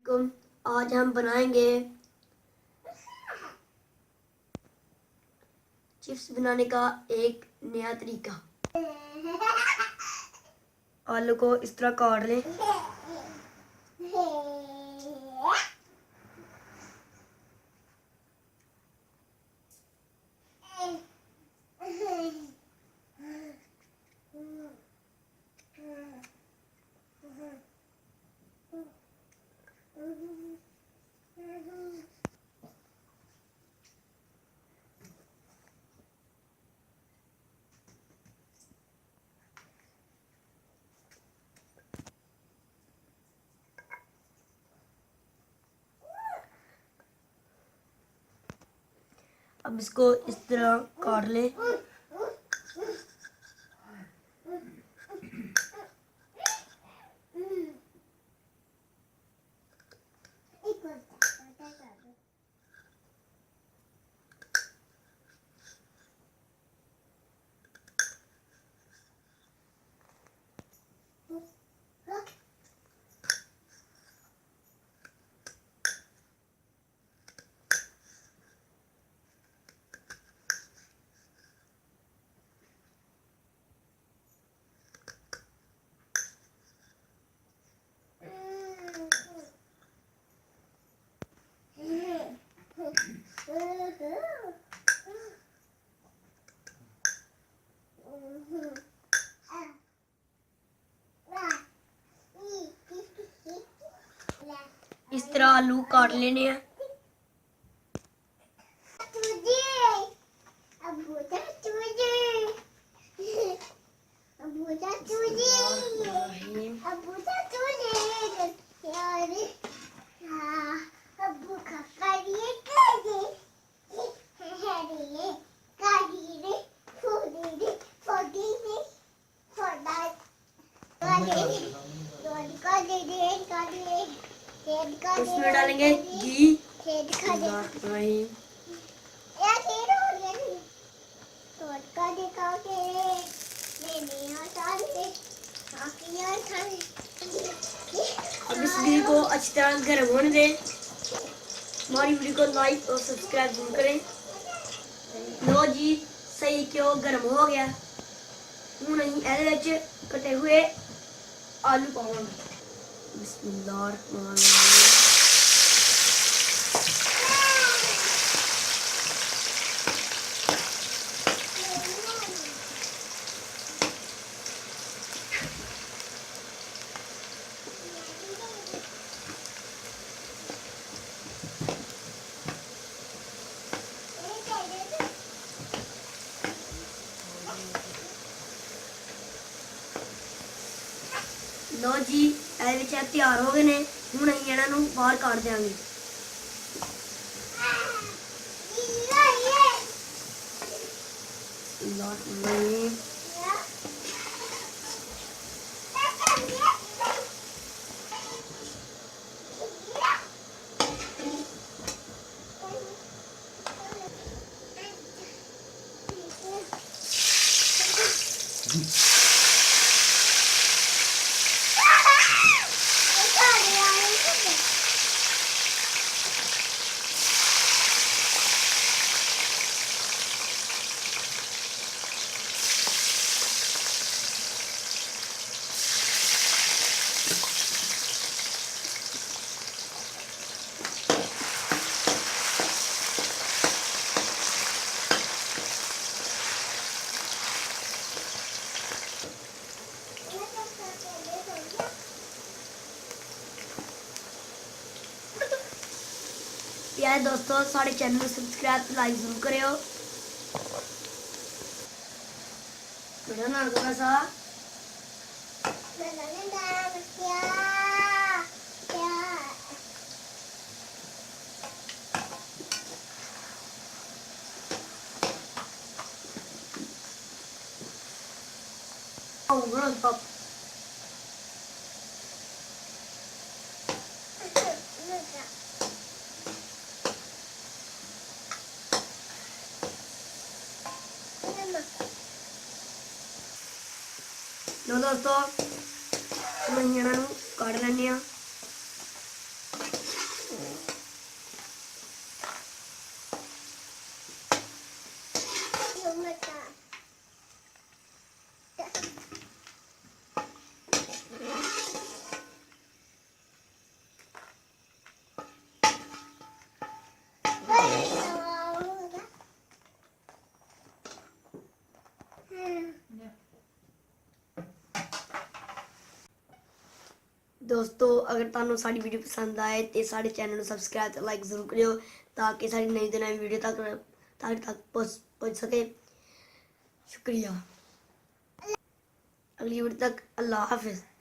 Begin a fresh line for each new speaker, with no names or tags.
वालेकुम। आज हम बनाएंगे चिप्स बनाने का एक नया तरीका। आलू को इस तरह काट लें। अब इसको इस तरह काट लें। इस तरह आलू काट लेने हैं। उसमें डालेंगे घी। अब इस घी को अच्छी तरह गर्म होने दें। हमारी वीडियो को लाइक और सब्सक्राइब जरूर करें। लो जी, सही क्यों गर्म हो गया। हूँ नहीं ऐसे कटे हुए आलू पाऊंगा। बिस्मिल्लाह। लो जी, ऐसे तैयार हो गए ने। हूँ नहीं इन्हों बाहर काट देंगे। यार दोस्तों, साढ़े चैनल सब्सक्राइब लाइक जरूर करो। मेरा नाम थोड़ा सा लो दोस्तों, हम इन्हों काट लें। ਦੋਸਤੋ ਅਗਰ ਤੁਹਾਨੂੰ ਸਾਡੀ ਵੀਡੀਓ ਪਸੰਦ ਆਏ ਤੇ ਸਾਡੇ ਚੈਨਲ ਨੂੰ ਸਬਸਕ੍ਰਾਈਬ ਤੇ ਲਾਈਕ ਜ਼ਰੂਰ ਕਰਿਓ ਤਾਂ ਕਿ ਸਾਡੀ ਨਈ ਤੋਂ ਨਵੀਂ ਵੀਡੀਓ ਤੁਹਾਡੇ ਤੱਕ ਪਹੁੰਚ ਸਕੇ। शुक्रिया। अगली वीडियो तक अल्लाह हाफिज़।